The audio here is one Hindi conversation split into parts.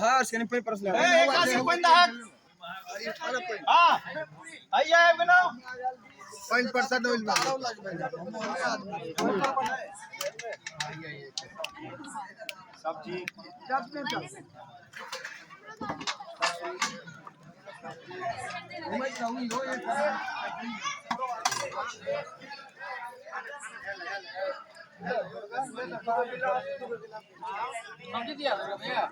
हाँ इसके नहीं परस ले kasih poin dah. Ah, ayah benar. Point percent होइल बा सब्जी सब्जी दिया भैया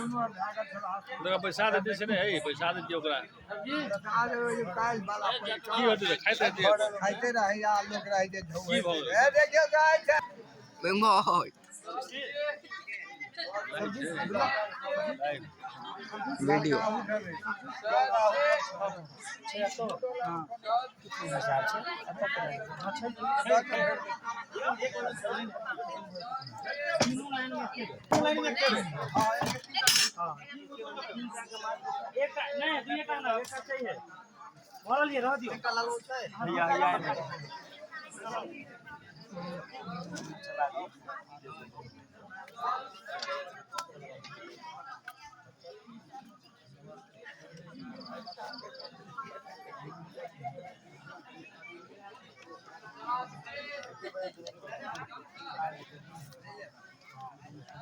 देखा पैसा देते से नहीं है पैसा देते ओकरा काल वाला की होते है खाते रहते खाइते रहे या लोग रहे जे की भौ ए देखियो गाय छै बेंगोय वीडियो एक नहीं दुनिया का ना एक चाहिए मोरल ये रह दियो भैया भैया चला दो